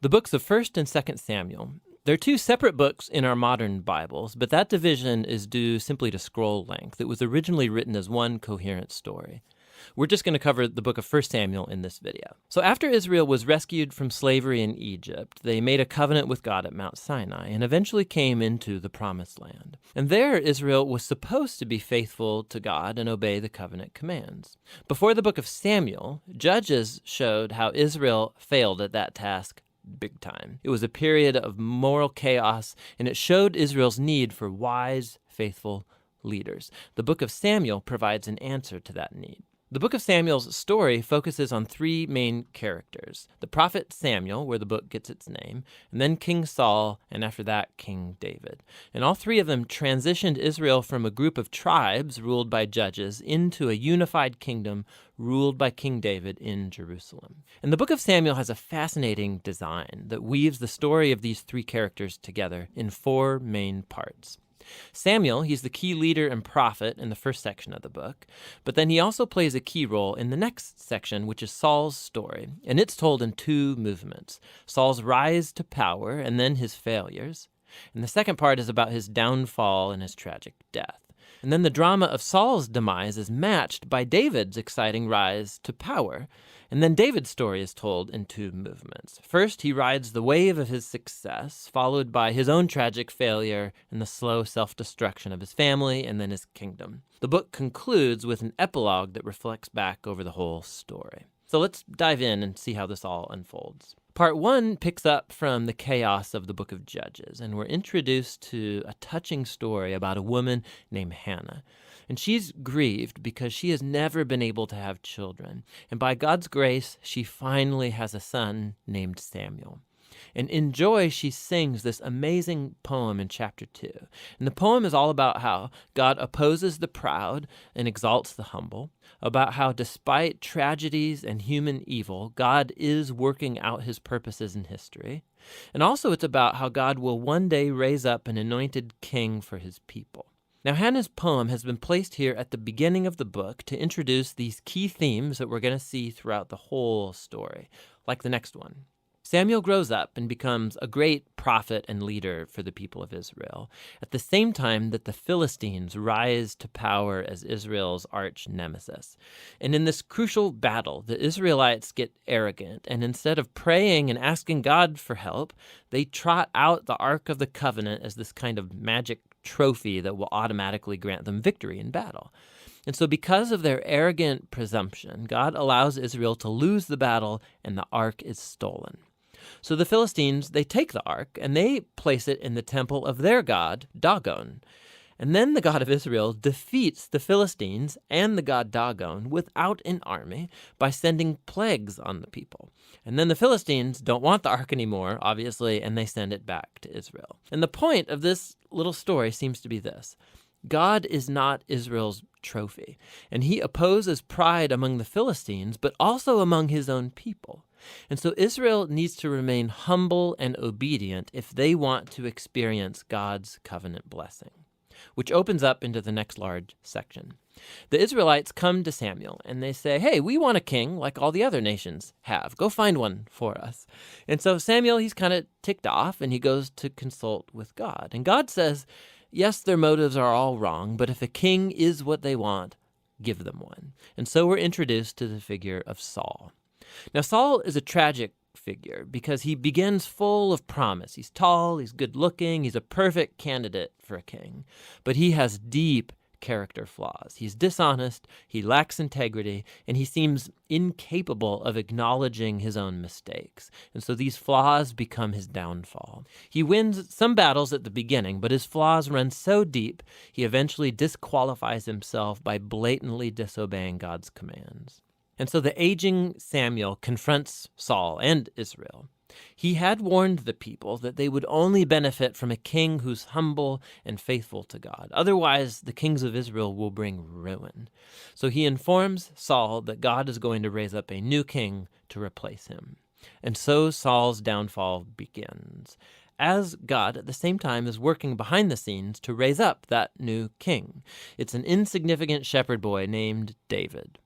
The books of 1st and 2nd Samuel. They're two separate books in our modern Bibles, but that division is due simply to scroll length. It was originally written as one coherent story. We're just going to cover the book of 1 Samuel in this video. So after Israel was rescued from slavery in Egypt, they made a covenant with God at Mount Sinai and eventually came into the Promised Land. And there, Israel was supposed to be faithful to God and obey the covenant commands. Before the book of Samuel, Judges showed how Israel failed at that task big time. It was a period of moral chaos, and it showed Israel's need for wise, faithful leaders. The book of Samuel provides an answer to that need. The book of Samuel's story focuses on three main characters: the prophet Samuel, where the book gets its name, and then King Saul, and after that, King David. And all three of them transitioned Israel from a group of tribes ruled by judges into a unified kingdom ruled by King David in Jerusalem. And the book of Samuel has a fascinating design that weaves the story of these three characters together in four main parts. Samuel, he's the key leader and prophet in the first section of the book, but then he also plays a key role in the next section, which is Saul's story, and it's told in two movements: Saul's rise to power and then his failures. And the second part is about his downfall and his tragic death. And then the drama of Saul's demise is matched by David's exciting rise to power. And then David's story is told in two movements. First, he rides the wave of his success, followed by his own tragic failure and the slow self-destruction of his family and then his kingdom. The book concludes with an epilogue that reflects back over the whole story. So let's dive in and see how this all unfolds. Part 1 picks up from the chaos of the book of Judges, and we're introduced to a touching story about a woman named Hannah. And she's grieved because she has never been able to have children. And by God's grace, she finally has a son named Samuel. And in joy, she sings this amazing poem in chapter 2. And the poem is all about how God opposes the proud and exalts the humble, about how despite tragedies and human evil, God is working out his purposes in history. And also it's about how God will one day raise up an anointed king for his people. Now, Hannah's poem has been placed here at the beginning of the book to introduce these key themes that we're going to see throughout the whole story, like the next one. Samuel grows up and becomes a great prophet and leader for the people of Israel, at the same time that the Philistines rise to power as Israel's arch nemesis. And in this crucial battle, the Israelites get arrogant, and instead of praying and asking God for help, they trot out the Ark of the Covenant as this kind of magic trophy that will automatically grant them victory in battle. And so because of their arrogant presumption, God allows Israel to lose the battle and the ark is stolen. So the Philistines, they take the ark and they place it in the temple of their god, Dagon. And then the God of Israel defeats the Philistines and the god Dagon without an army by sending plagues on the people. And then the Philistines don't want the ark anymore, obviously, and they send it back to Israel. And the point of this little story seems to be this: God is not Israel's trophy, and he opposes pride among the Philistines, but also among his own people. And so Israel needs to remain humble and obedient if they want to experience God's covenant blessing, which opens up into the next large section. The Israelites come to Samuel and they say, hey, we want a king like all the other nations have. Go find one for us. And so Samuel, he's kind of ticked off and he goes to consult with God. And God says, yes, their motives are all wrong, but if a king is what they want, give them one. And so we're introduced to the figure of Saul. Now, Saul is a tragic figure because he begins full of promise. He's tall, he's good looking, he's a perfect candidate for a king, but he has deep character flaws. He's dishonest, he lacks integrity, and he seems incapable of acknowledging his own mistakes. And so these flaws become his downfall. He wins some battles at the beginning, but his flaws run so deep, he eventually disqualifies himself by blatantly disobeying God's commands. And so the aging Samuel confronts Saul and Israel. He had warned the people that they would only benefit from a king who's humble and faithful to God. Otherwise, the kings of Israel will bring ruin. So he informs Saul that God is going to raise up a new king to replace him. And so Saul's downfall begins, as God at the same time is working behind the scenes to raise up that new king. It's an insignificant shepherd boy named David.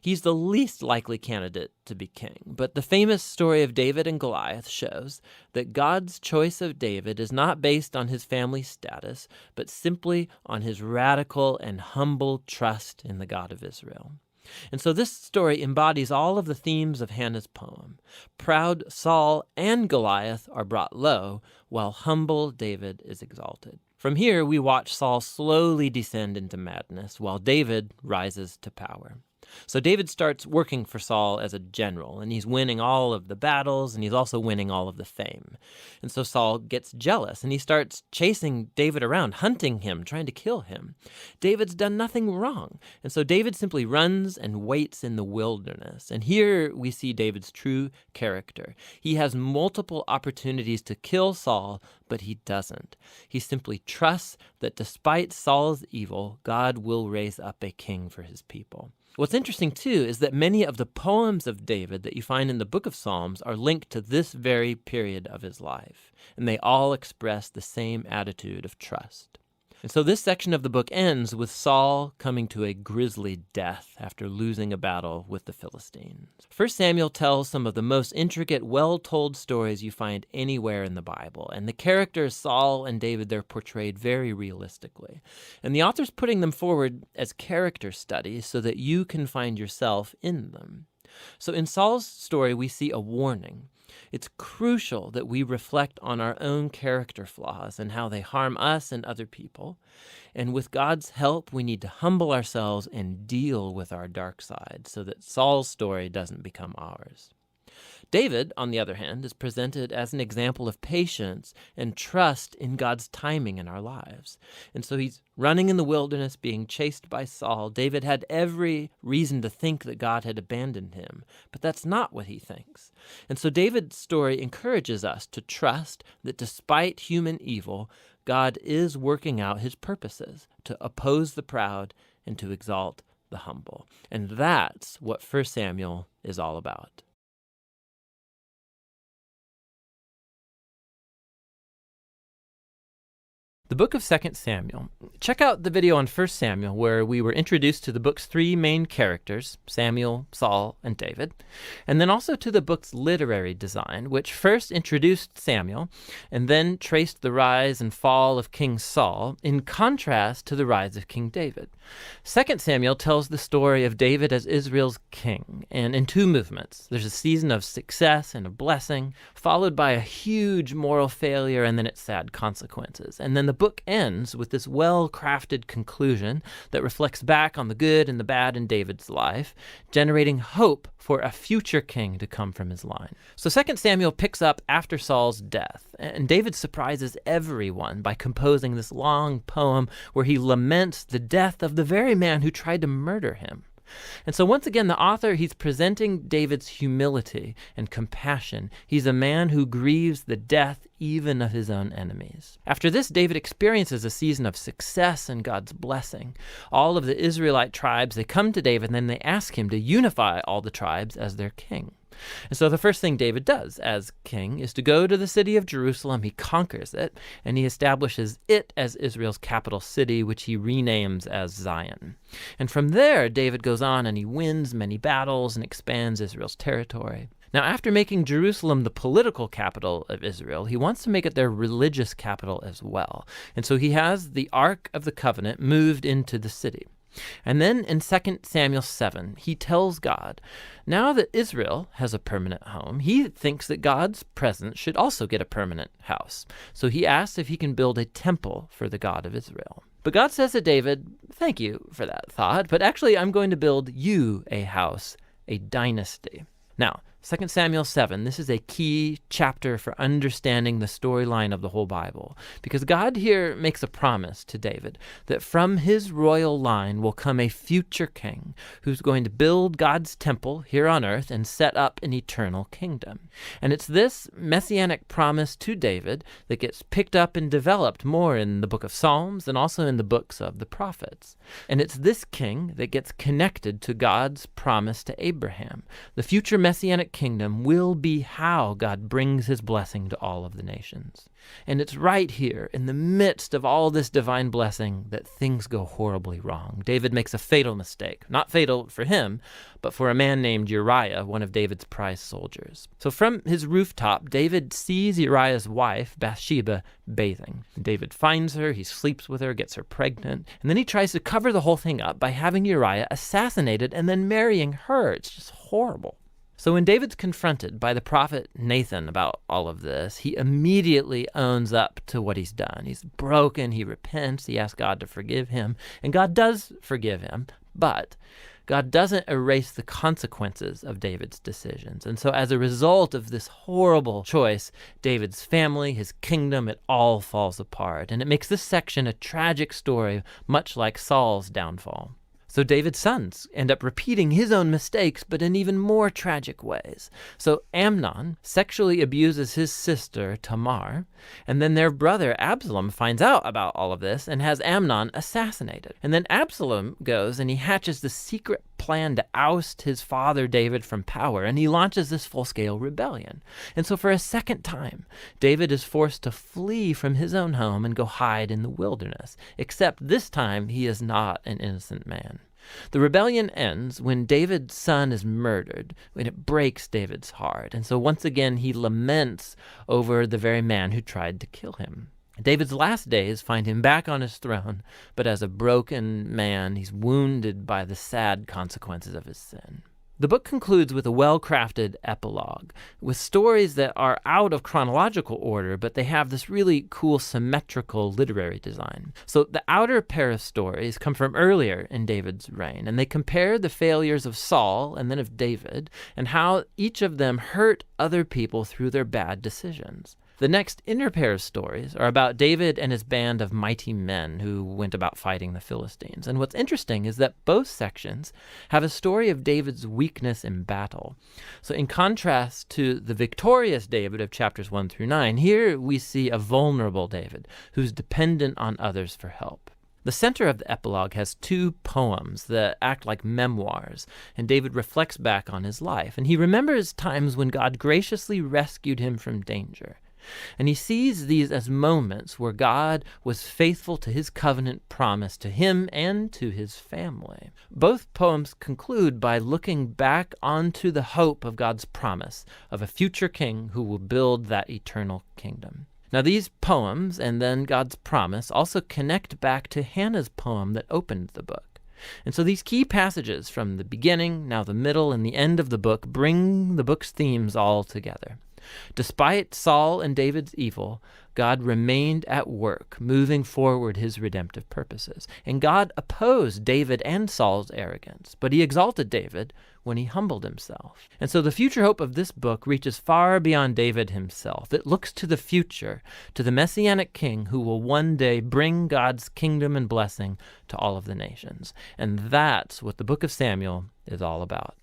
He's the least likely candidate to be king, but the famous story of David and Goliath shows that God's choice of David is not based on his family status, but simply on his radical and humble trust in the God of Israel. And so this story embodies all of the themes of Hannah's poem. Proud Saul and Goliath are brought low, while humble David is exalted. From here, we watch Saul slowly descend into madness, while David rises to power. So David starts working for Saul as a general, and he's winning all of the battles, and he's also winning all of the fame. And so Saul gets jealous, and he starts chasing David around, hunting him, trying to kill him. David's done nothing wrong, and so David simply runs and waits in the wilderness. And here we see David's true character. He has multiple opportunities to kill Saul, but he doesn't. He simply trusts that despite Saul's evil, God will raise up a king for his people. What's interesting, too, is that many of the poems of David that you find in the book of Psalms are linked to this very period of his life, and they all express the same attitude of trust. And so this section of the book ends with Saul coming to a grisly death after losing a battle with the Philistines. 1 Samuel tells some of the most intricate, well-told stories you find anywhere in the Bible, and the characters Saul and David, they're portrayed very realistically. And the author's putting them forward as character studies so that you can find yourself in them. So in Saul's story, we see a warning. It's crucial that we reflect on our own character flaws and how they harm us and other people. And with God's help, we need to humble ourselves and deal with our dark side so that Saul's story doesn't become ours. David, on the other hand, is presented as an example of patience and trust in God's timing in our lives. And so he's running in the wilderness, being chased by Saul. David had every reason to think that God had abandoned him, but that's not what he thinks. And so David's story encourages us to trust that despite human evil, God is working out his purposes to oppose the proud and to exalt the humble. And that's what 1 Samuel is all about. The book of 2 Samuel. Check out the video on 1 Samuel where we were introduced to the book's three main characters, Samuel, Saul, and David, and then also to the book's literary design, which first introduced Samuel and then traced the rise and fall of King Saul in contrast to the rise of King David. 2 Samuel tells the story of David as Israel's king, and in two movements. There's a season of success and of blessing, followed by a huge moral failure and then its sad consequences. And then the book ends with this well-crafted conclusion that reflects back on the good and the bad in David's life, generating hope for a future king to come from his line. So 2 Samuel picks up after Saul's death, and David surprises everyone by composing this long poem where he laments the death of the very man who tried to murder him. And so once again, the author, he's presenting David's humility and compassion. He's a man who grieves the death even of his own enemies. After this, David experiences a season of success and God's blessing. All of the Israelite tribes, they come to David and then they ask him to unify all the tribes as their king. And so the first thing David does as king is to go to the city of Jerusalem. He conquers it, and he establishes it as Israel's capital city, which he renames as Zion. And from there, David goes on and he wins many battles and expands Israel's territory. Now, after making Jerusalem the political capital of Israel, he wants to make it their religious capital as well. And so he has the Ark of the Covenant moved into the city. And then in 2 Samuel 7, he tells God, now that Israel has a permanent home, he thinks that God's presence should also get a permanent house. So he asks if he can build a temple for the God of Israel. But God says to David, thank you for that thought, but actually I'm going to build you a house, a dynasty. Now, 2 Samuel 7, this is a key chapter for understanding the storyline of the whole Bible, because God here makes a promise to David that from his royal line will come a future king who's going to build God's temple here on earth and set up an eternal kingdom. And it's this messianic promise to David that gets picked up and developed more in the book of Psalms and also in the books of the prophets. And it's this king that gets connected to God's promise to Abraham. The future messianic Messianic kingdom will be how God brings his blessing to all of the nations. And it's right here, in the midst of all this divine blessing, that things go horribly wrong. David makes a fatal mistake. Not fatal for him, but for a man named Uriah, one of David's prize soldiers. So from his rooftop, David sees Uriah's wife, Bathsheba, bathing. David finds her, he sleeps with her, gets her pregnant, and then he tries to cover the whole thing up by having Uriah assassinated and then marrying her. It's just horrible. So when David's confronted by the prophet Nathan about all of this, he immediately owns up to what he's done. He's broken, he repents, he asks God to forgive him, and God does forgive him, but God doesn't erase the consequences of David's decisions. And so as a result of this horrible choice, David's family, his kingdom, it all falls apart. And it makes this section a tragic story, much like Saul's downfall. So David's sons end up repeating his own mistakes, but in even more tragic ways. So Amnon sexually abuses his sister Tamar, and then their brother Absalom finds out about all of this and has Amnon assassinated. And then Absalom goes and he hatches the secret plan to oust his father David from power, and he launches this full-scale rebellion. And so for a second time, David is forced to flee from his own home and go hide in the wilderness, except this time he is not an innocent man. The rebellion ends when David's son is murdered, when it breaks David's heart. And so once again, he laments over the very man who tried to kill him. David's last days find him back on his throne, but as a broken man, he's wounded by the sad consequences of his sin. The book concludes with a well-crafted epilogue, with stories that are out of chronological order, but they have this really cool symmetrical literary design. So the outer pair of stories come from earlier in David's reign, and they compare the failures of Saul and then of David, and how each of them hurt other people through their bad decisions. The next inner pair of stories are about David and his band of mighty men who went about fighting the Philistines. And what's interesting is that both sections have a story of David's weakness in battle. So in contrast to the victorious David of chapters 1 through 9, here we see a vulnerable David who's dependent on others for help. The center of the epilogue has two poems that act like memoirs, and David reflects back on his life. And he remembers times when God graciously rescued him from danger. And he sees these as moments where God was faithful to his covenant promise to him and to his family. Both poems conclude by looking back onto the hope of God's promise of a future king who will build that eternal kingdom. Now these poems and then God's promise also connect back to Hannah's poem that opened the book. And so these key passages from the beginning, now the middle, and the end of the book bring the book's themes all together. Despite Saul and David's evil, God remained at work, moving forward his redemptive purposes. And God opposed David and Saul's arrogance, but he exalted David when he humbled himself. And so the future hope of this book reaches far beyond David himself. It looks to the future, to the Messianic king who will one day bring God's kingdom and blessing to all of the nations. And that's what the book of Samuel is all about.